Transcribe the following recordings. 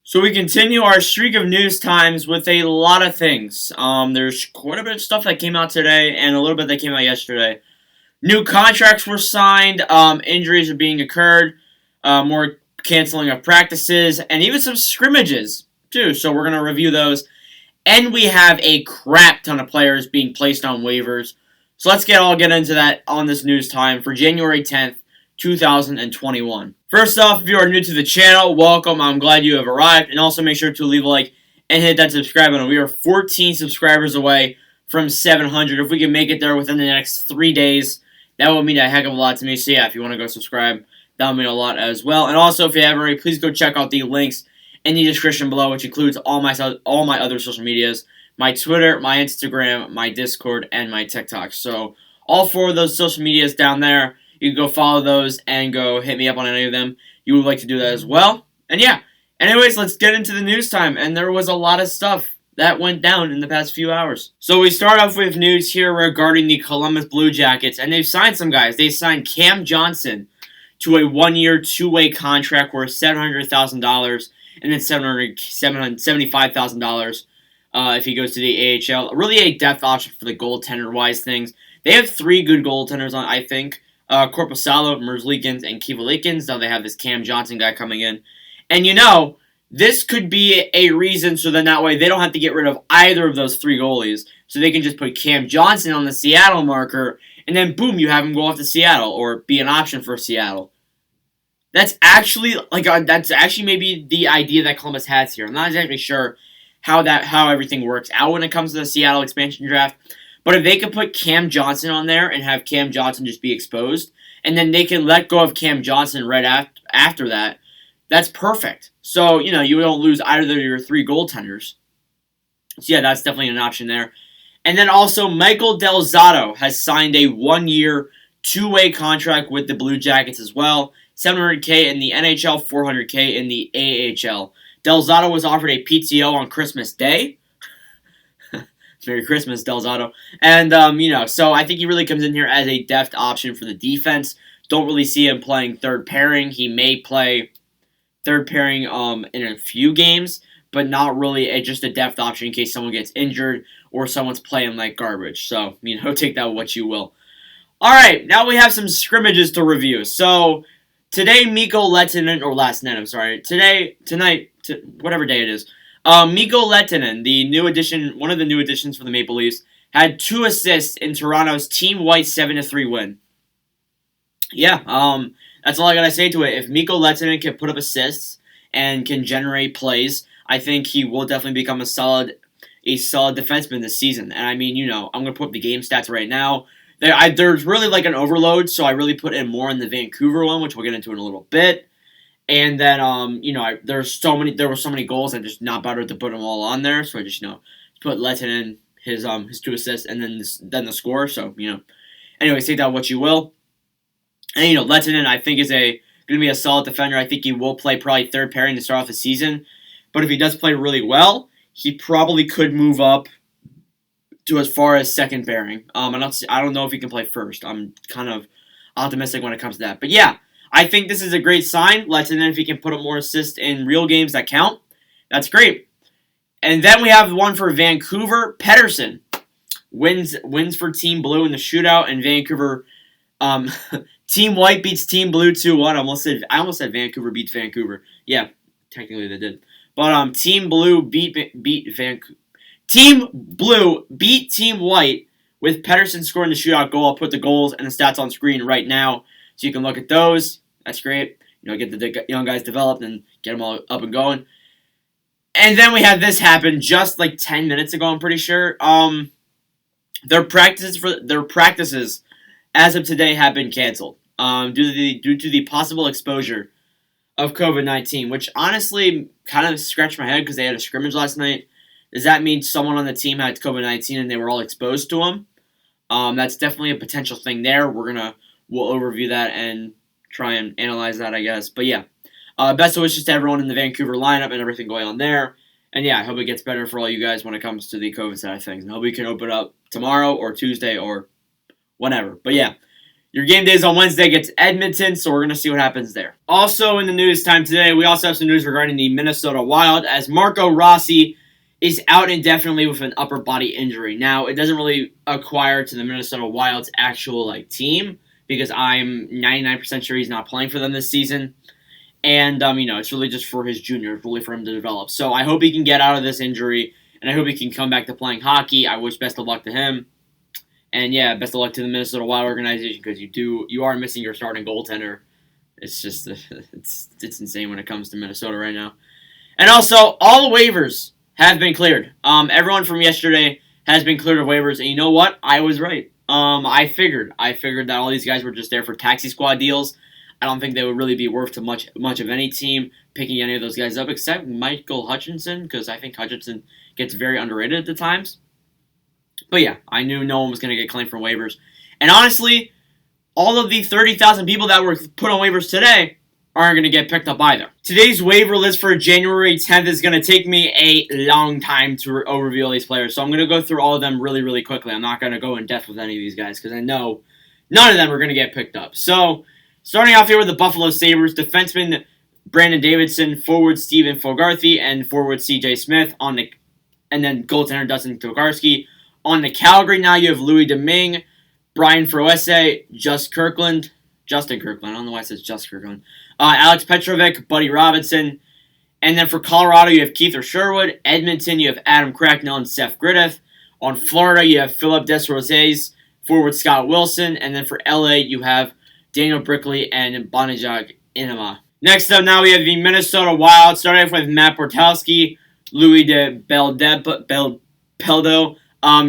So we continue our streak of news times with a lot of things. There's quite a bit of stuff that came out today and a little bit that came out yesterday. New contracts were signed, injuries are being occurred, more canceling of practices, and even some scrimmages, too. So we're going to review those. And we have a crap ton of players being placed on waivers. So let's get into that on this news time for January 10th, 2021. First off, if you are new to the channel, welcome. I'm glad you have arrived. And also make sure to leave a like and hit that subscribe button. We are 14 subscribers away from 700. If we can make it there within the next 3 days, that would mean a heck of a lot to me. So yeah, if you want to go subscribe, that would mean a lot as well. And also, if you haven't already, please go check out the links in the description below, which includes all my other social medias, my Twitter, my Instagram, my Discord, and my TikTok. So all 4 of those social medias down there, you can go follow those and go hit me up on any of them. You would like to do that as well. And yeah, anyways, let's get into the news time. And there was a lot of stuff that went down in the past few hours. So we start off with news here regarding the Columbus Blue Jackets, and they've signed some guys. They signed Cam Johnson to a 1-year, 2-way contract worth $700,000 and then $775,000 if he goes to the AHL. Really a depth option for the goaltender-wise things. They have 3 good goaltenders on, I think. Korpisalo, Merzlikins, and Kivalikins. Now they have this Cam Johnson guy coming in. And this could be a reason so then that way they don't have to get rid of either of those 3 goalies. So they can just put Cam Johnson on the Seattle marker, and then boom, you have him go off to Seattle or be an option for Seattle. That's actually maybe the idea that Columbus has here. I'm not exactly sure how everything works out when it comes to the Seattle expansion draft. But if they could put Cam Johnson on there and have Cam Johnson just be exposed, and then they can let go of Cam Johnson right after that, that's perfect. So, you don't lose either of your 3 goaltenders. So, yeah, that's definitely an option there. And then also, Michael Del Zotto has signed a 1-year, 2-way contract with the Blue Jackets as well. $700K in the NHL, $400K in the AHL. Del Zotto was offered a PTO on Christmas Day. Merry Christmas, Del Zotto. And, so I think he really comes in here as a depth option for the defense. Don't really see him playing third pairing. He may play third pairing in a few games, but not really just a depth option in case someone gets injured or someone's playing like garbage. So, take that what you will. All right, now we have some scrimmages to review. So, today, Mikko Lehtinen, or last night, I'm sorry. Tonight, whatever day it is. Mikko Lehtinen, one of the new additions for the Maple Leafs, had 2 assists in Toronto's Team White 7-3 win. Yeah, that's all I gotta say to it. If Mikko Lehtinen can put up assists and can generate plays, I think he will definitely become a solid defenseman this season. And I'm gonna put up the game stats right now. There's really like an overload, so I really put in more in the Vancouver one, which we'll get into in a little bit. And then, there were so many goals, I just not bothered to put them all on there. So I just, put Lehtinen his 2 assists and then the score. So, anyways, take that what you will. And, Lehtinen, I think, is going to be a solid defender. I think he will play probably third pairing to start off the season. But if he does play really well, he probably could move up to as far as second pairing. I don't know if he can play first. I'm kind of optimistic when it comes to that. But yeah, I think this is a great sign. Lehtinen, if he can put up more assists in real games that count, that's great. And then we have one for Vancouver. Pettersson wins for Team Blue in the shootout, and Vancouver Team White beats Team Blue 2-1. I almost said Vancouver beats Vancouver. Yeah, technically they did. But Team Blue beat Team Blue beat Team White with Pettersson scoring the shootout goal. I'll put the goals and the stats on screen right now so you can look at those. That's great. Get the young guys developed and get them all up and going. And then we had this happen just like 10 minutes ago, I'm pretty sure. Their practices as of today have been canceled due to the possible exposure of COVID-19, which honestly kind of scratched my head because they had a scrimmage last night. Does that mean someone on the team had COVID-19 and they were all exposed to them? That's definitely a potential thing there. We'll overview that and try and analyze that, I guess. But yeah, best of wishes to everyone in the Vancouver lineup and everything going on there. And yeah, I hope it gets better for all you guys when it comes to the COVID side of things. And I hope we can open up tomorrow or Tuesday or whenever. But yeah, Your game day is on Wednesday against Edmonton, so we're going to see what happens there. Also in the news time today, we also have some news regarding the Minnesota Wild, as Marco Rossi is out indefinitely with an upper body injury. Now, it doesn't really acquire to the Minnesota Wild's actual team, because I'm 99% sure he's not playing for them this season. And, it's really just for his juniors, really for him to develop. So I hope he can get out of this injury, and I hope he can come back to playing hockey. I wish best of luck to him. And, yeah, best of luck to the Minnesota Wild organization, because you are missing your starting goaltender. It's just, it's insane when it comes to Minnesota right now. And also, all the waivers have been cleared. Everyone from yesterday has been cleared of waivers, and you know what? I was right. I figured that all these guys were just there for taxi squad deals. I don't think they would really be worth to much of any team picking any of those guys up, except Michael Hutchinson, because I think Hutchinson gets very underrated at the times. But yeah, I knew no one was going to get claimed from waivers. And honestly, all of the 30,000 people that were put on waivers today aren't going to get picked up either. Today's waiver list for January 10th is going to take me a long time to overview all these players. So I'm going to go through all of them really, really quickly. I'm not going to go in depth with any of these guys because I know none of them are going to get picked up. So starting off here with the Buffalo Sabres, defenseman Brandon Davidson, forward Steven Fogarty, and forward CJ Smith, and then goaltender Dustin Tokarski. On the Calgary now, you have Louis Domingue, Brian Froese, Justin Kirkland. I don't know why it says Just Kirkland. Alex Petrovic, Buddy Robinson. And then for Colorado, you have Keith Sherwood. Edmonton, you have Adam Cracknell and Seth Griffith. On Florida, you have Philip Desrosiers, forward Scott Wilson. And then for LA, you have Daniel Brickley and Bonajag Inama. Next up now, we have the Minnesota Wild, starting off with Matt Bortowski, Louis de Peldo,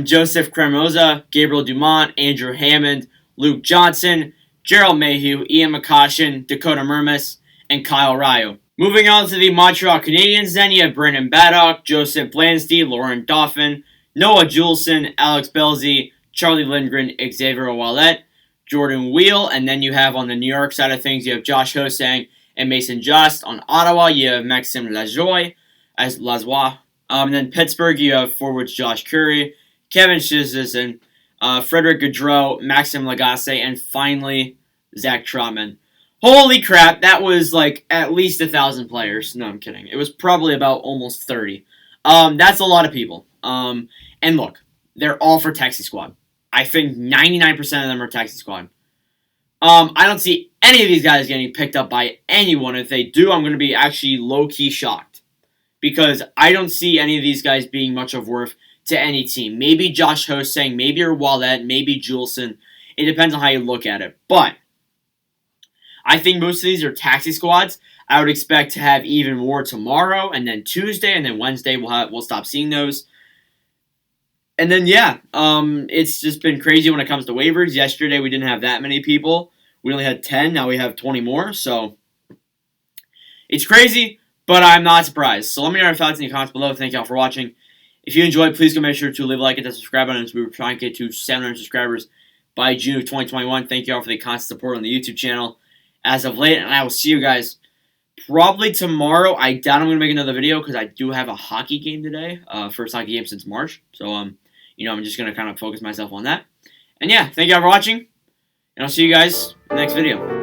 Joseph Cremosa, Gabriel Dumont, Andrew Hammond, Luke Johnson, Gerald Mayhew, Ian McCoshen, Dakota Mermis, and Kyle Ryo. Moving on to the Montreal Canadiens, then you have Brandon Baddock, Joseph Blansky, Lauren Dauphin, Noah Juleson, Alex Belzy, Charlie Lindgren, Xavier Ouellet, Jordan Wheel, and then you have on the New York side of things, you have Josh Hosang and Mason Just. On Ottawa, you have Maxime Lajoie as Lazoie. And then Pittsburgh, you have forwards Josh Curry, Kevin Shizison, Frederick Gaudreau, Maxime Lagacé, and finally, Zach Trotman. Holy crap, that was at least 1,000 players. No, I'm kidding. It was probably about almost 30. That's a lot of people. And look, they're all for Taxi Squad. I think 99% of them are Taxi Squad. I don't see any of these guys getting picked up by anyone. If they do, I'm going to be actually low-key shocked. Because I don't see any of these guys being much of worth to any team. Maybe Josh Hosang, maybe Ouellet, maybe Juleson. It depends on how you look at it. But I think most of these are taxi squads. I would expect to have even more tomorrow, and then Tuesday, and then Wednesday we'll stop seeing those. And then it's just been crazy when it comes to waivers. Yesterday we didn't have that many people. We only had 10. Now we have 20 more. So it's crazy, but I'm not surprised. So let me know your thoughts in the comments below. Thank y'all for watching. If you enjoyed, please go make sure to leave a like and the subscribe button as we were trying to get to 700 subscribers by June of 2021. Thank you all for the constant support on the YouTube channel as of late, and I will see you guys probably tomorrow. I doubt I'm going to make another video because I do have a hockey game today, first hockey game since March. So, I'm just going to kind of focus myself on that. And yeah, thank you all for watching, and I'll see you guys in the next video.